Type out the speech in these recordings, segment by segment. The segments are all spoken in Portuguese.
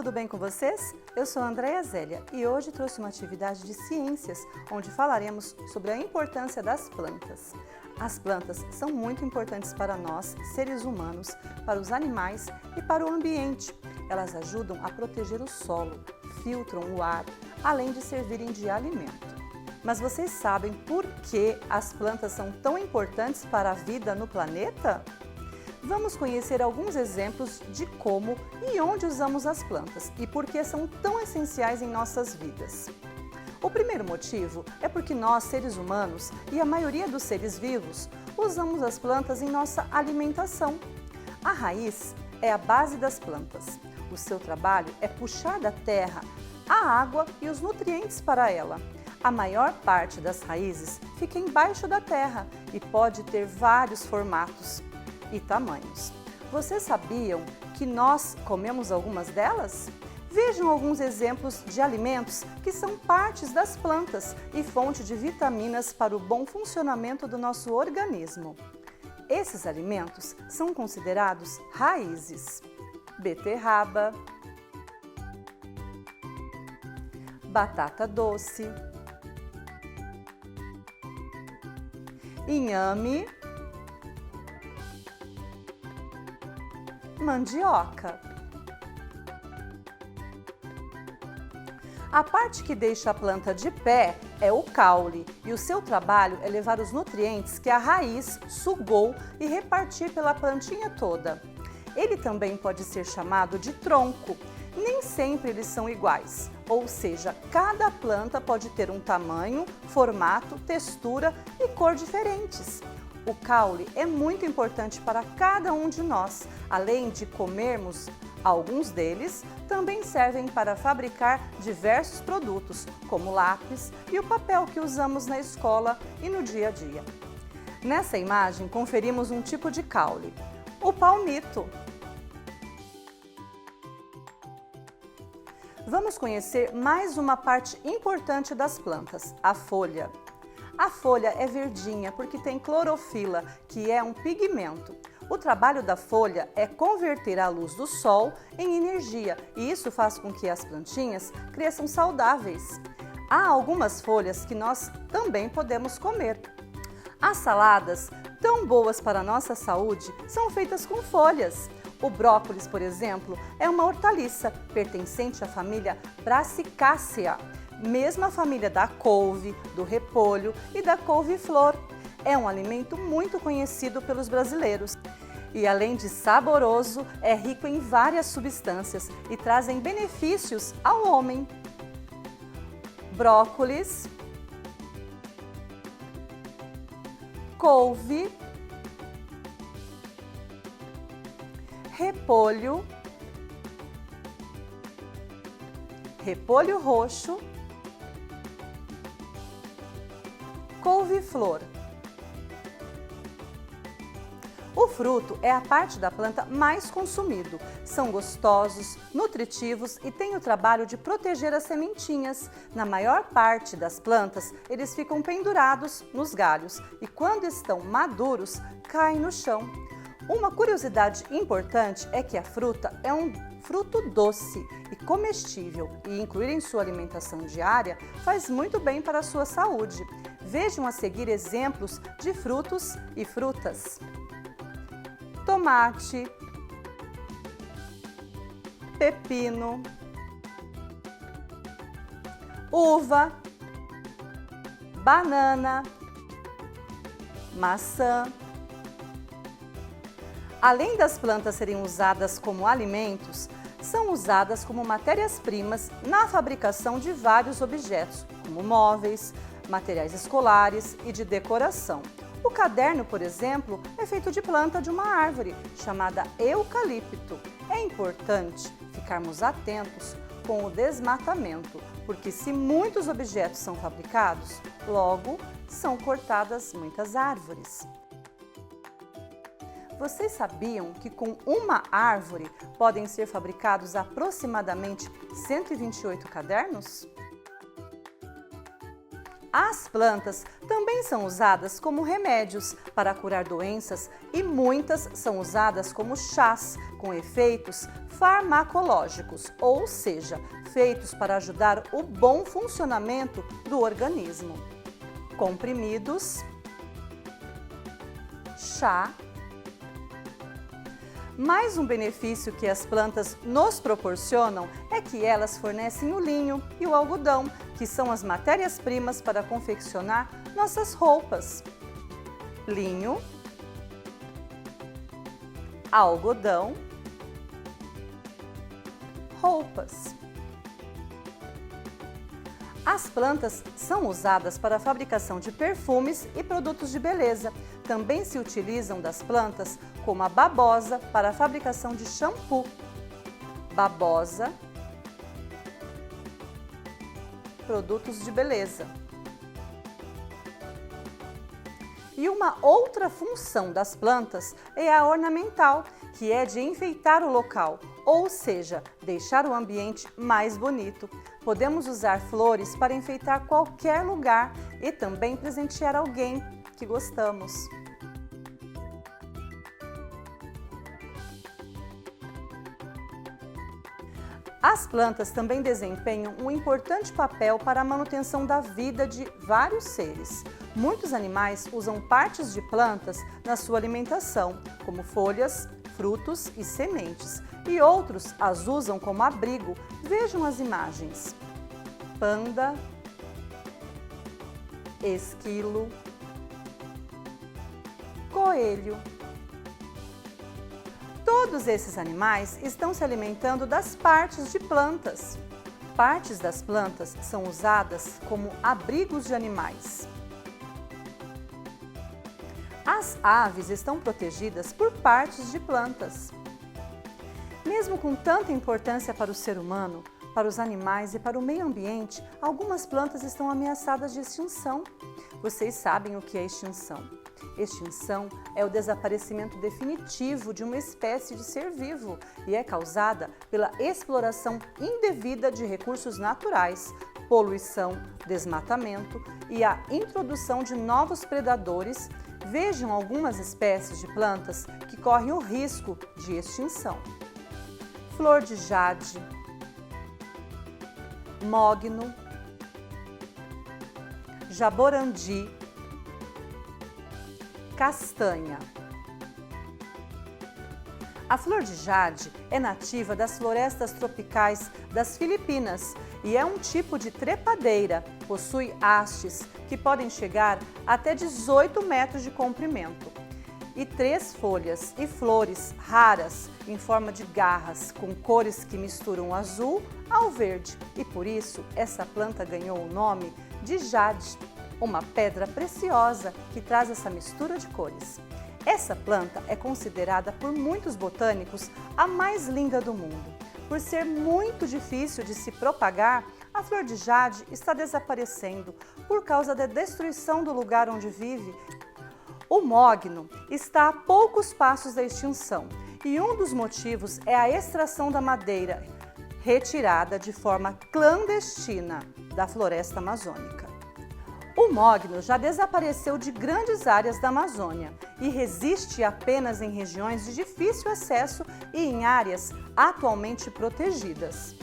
tudo bem com vocês? Eu sou a Andréia Zélia e hoje trouxe uma atividade de ciências onde falaremos sobre a importância das plantas. As plantas são muito importantes para nós, seres humanos, para os animais e para o ambiente. Elas ajudam a proteger o solo, filtram o ar, além de servirem de alimento. Mas vocês sabem por que as plantas são tão importantes para a vida no planeta? Vamos conhecer alguns exemplos de como e onde usamos as plantas e por que são tão essenciais em nossas vidas. O primeiro motivo é porque nós, seres humanos, e a maioria dos seres vivos, usamos as plantas em nossa alimentação. A raiz é a base das plantas. O seu trabalho é puxar da terra a água e os nutrientes para ela. A maior parte das raízes fica embaixo da terra e pode ter vários formatos e tamanhos. Vocês sabiam que nós comemos algumas delas? Vejam alguns exemplos de alimentos que são partes das plantas e fonte de vitaminas para o bom funcionamento do nosso organismo. Esses alimentos são considerados raízes: beterraba, batata doce, inhame, mandioca. A parte que deixa a planta de pé é o caule e o seu trabalho é levar os nutrientes que a raiz sugou e repartir pela plantinha toda. Ele também pode ser chamado de tronco. Nem sempre eles são iguais, ou seja, cada planta pode ter um tamanho, formato, textura e cor diferentes. O caule é muito importante para cada um de nós. Além de comermos alguns deles, também servem para fabricar diversos produtos, como lápis e o papel que usamos na escola e no dia a dia. Nessa imagem, conferimos um tipo de caule, o palmito. Vamos conhecer mais uma parte importante das plantas, a folha. A folha é verdinha porque tem clorofila, que é um pigmento. O trabalho da folha é converter a luz do sol em energia e isso faz com que as plantinhas cresçam saudáveis. Há algumas folhas que nós também podemos comer. As saladas, tão boas para a nossa saúde, são feitas com folhas. O brócolis, por exemplo, é uma hortaliça pertencente à família Brassicácea, mesma família da couve, do repolho e da couve-flor. É um alimento muito conhecido pelos brasileiros. E além de saboroso, é rico em várias substâncias e trazem benefícios ao homem. Brócolis, couve, repolho, repolho roxo, couve-flor. O fruto é a parte da planta mais consumido. São gostosos, nutritivos e têm o trabalho de proteger as sementinhas. Na maior parte das plantas, eles ficam pendurados nos galhos e quando estão maduros, caem no chão. Uma curiosidade importante é que a fruta é um fruto doce e comestível e incluir em sua alimentação diária faz muito bem para a sua saúde. Vejam a seguir exemplos de frutos e frutas: tomate, pepino, uva, banana, maçã. Além das plantas serem usadas como alimentos, são usadas como matérias-primas na fabricação de vários objetos, como móveis, materiais escolares e de decoração. O caderno, por exemplo, é feito de planta de uma árvore, chamada eucalipto. É importante ficarmos atentos com o desmatamento, porque se muitos objetos são fabricados, logo são cortadas muitas árvores. Vocês sabiam que com uma árvore podem ser fabricados aproximadamente 128 cadernos? As plantas também são usadas como remédios para curar doenças e muitas são usadas como chás com efeitos farmacológicos, ou seja, feitos para ajudar o bom funcionamento do organismo. Comprimidos, chá. Mais um benefício que as plantas nos proporcionam é que elas fornecem o linho e o algodão, que são as matérias-primas para confeccionar nossas roupas. Linho, algodão, roupas. As plantas são usadas para a fabricação de perfumes e produtos de beleza. Também se utilizam das plantas como a babosa para a fabricação de shampoo. Babosa, produtos de beleza. E uma outra função das plantas é a ornamental, que é de enfeitar o local, ou seja, deixar o ambiente mais bonito. Podemos usar flores para enfeitar qualquer lugar e também presentear alguém que gostamos. As plantas também desempenham um importante papel para a manutenção da vida de vários seres. Muitos animais usam partes de plantas na sua alimentação, como folhas, frutos e sementes, e outros as usam como abrigo. Vejam as imagens: panda, esquilo, coelho. Todos esses animais estão se alimentando das partes de plantas. Partes das plantas são usadas como abrigos de animais. As aves estão protegidas por partes de plantas. Mesmo com tanta importância para o ser humano, para os animais e para o meio ambiente, algumas plantas estão ameaçadas de extinção. Vocês sabem o que é extinção? Extinção é o desaparecimento definitivo de uma espécie de ser vivo e é causada pela exploração indevida de recursos naturais, poluição, desmatamento e a introdução de novos predadores. Vejam algumas espécies de plantas que correm o risco de extinção: flor de jade, mogno, jaborandi, castanha. A flor de jade é nativa das florestas tropicais das Filipinas e é um tipo de trepadeira. Possui hastes que podem chegar até 18 metros de comprimento e 3 folhas e flores raras em forma de garras com cores que misturam o azul ao verde, e por isso essa planta ganhou o nome de jade, uma pedra preciosa que traz essa mistura de cores. Essa planta é considerada por muitos botânicos a mais linda do mundo. Por ser muito difícil de se propagar, a flor de jade está desaparecendo por causa da destruição do lugar onde vive. O mogno está a poucos passos da extinção e um dos motivos é a extração da madeira, retirada de forma clandestina da floresta amazônica. O mogno já desapareceu de grandes áreas da Amazônia e resiste apenas em regiões de difícil acesso e em áreas atualmente protegidas.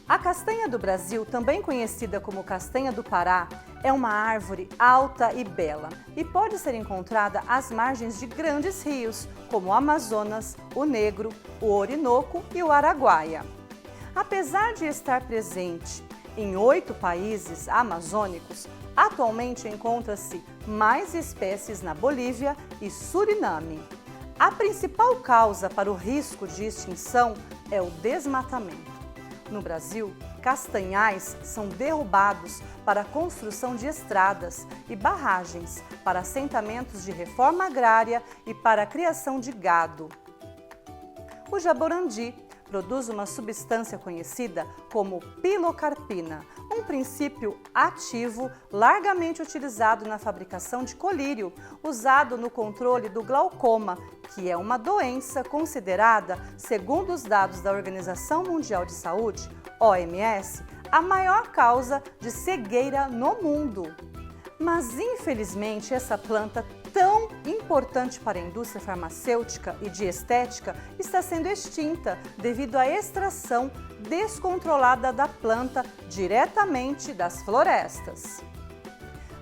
A castanha do Brasil, também conhecida como castanha do Pará, é uma árvore alta e bela e pode ser encontrada às margens de grandes rios, como o Amazonas, o Negro, o Orinoco e o Araguaia. Apesar de estar presente em 8 países amazônicos, atualmente encontra-se mais espécies na Bolívia e Suriname. A principal causa para o risco de extinção é o desmatamento. No Brasil, castanhais são derrubados para a construção de estradas e barragens, para assentamentos de reforma agrária e para a criação de gado. O jaborandi produz uma substância conhecida como pilocarpina, um princípio ativo largamente utilizado na fabricação de colírio, usado no controle do glaucoma, que é uma doença considerada, segundo os dados da Organização Mundial de Saúde, OMS, a maior causa de cegueira no mundo. Mas, infelizmente, essa planta tão importante para a indústria farmacêutica e de estética está sendo extinta devido à extração descontrolada da planta diretamente das florestas.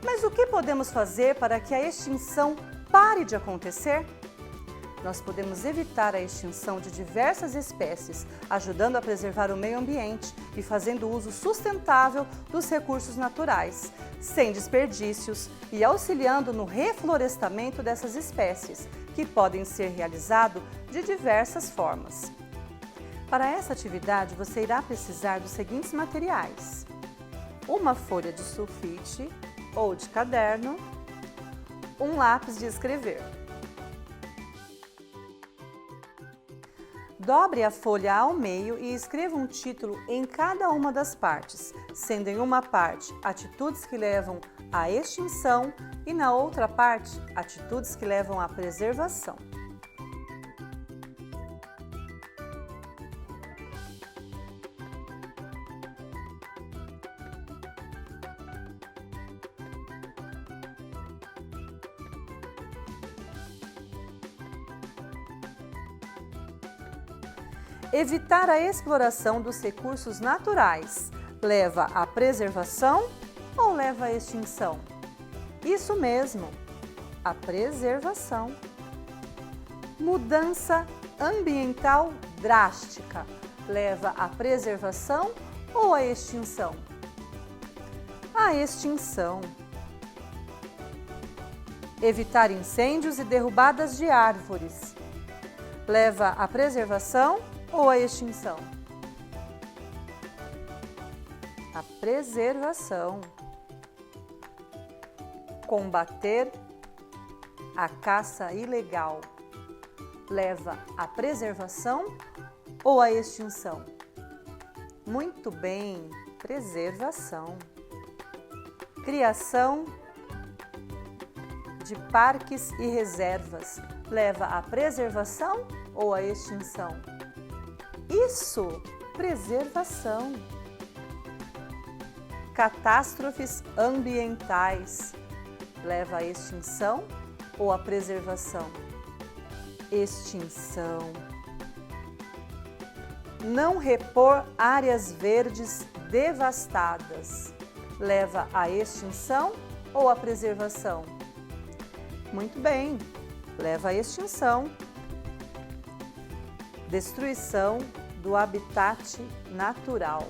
Mas o que podemos fazer para que a extinção pare de acontecer? Nós podemos evitar a extinção de diversas espécies, ajudando a preservar o meio ambiente e fazendo uso sustentável dos recursos naturais, sem desperdícios e auxiliando no reflorestamento dessas espécies, que podem ser realizado de diversas formas. Para essa atividade, você irá precisar dos seguintes materiais: uma folha de sulfite ou de caderno, um lápis de escrever. Dobre a folha ao meio e escreva um título em cada uma das partes, sendo em uma parte atitudes que levam à extinção e na outra parte atitudes que levam à preservação. Evitar a exploração dos recursos naturais leva à preservação ou leva à extinção? Isso mesmo, a preservação. Mudança ambiental drástica leva à preservação ou à extinção? A extinção. Evitar incêndios e derrubadas de árvores leva à preservação ou a extinção? A preservação. Combater a caça ilegal leva à preservação ou à extinção? Muito bem, preservação. Criação de parques e reservas leva à preservação ou à extinção? Isso, preservação. Catástrofes ambientais leva à extinção ou à preservação? Extinção. Não repor áreas verdes devastadas leva à extinção ou à preservação? Muito bem, leva à extinção. Destruição do habitat natural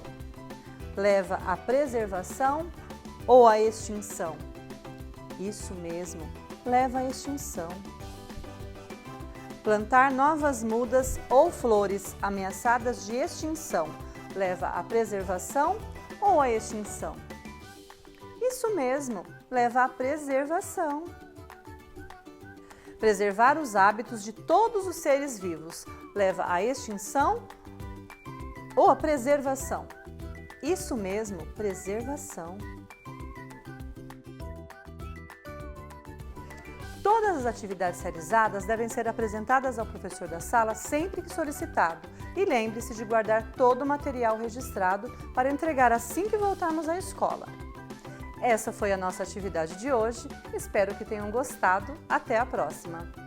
leva à preservação ou à extinção? Isso mesmo, leva à extinção. Plantar novas mudas ou flores ameaçadas de extinção leva à preservação ou à extinção? Isso mesmo, leva à preservação. Preservar os hábitos de todos os seres vivos leva à extinção ou à preservação? Isso mesmo, preservação. Todas as atividades realizadas devem ser apresentadas ao professor da sala sempre que solicitado. E lembre-se de guardar todo o material registrado para entregar assim que voltarmos à escola. Essa foi a nossa atividade de hoje. Espero que tenham gostado. Até a próxima!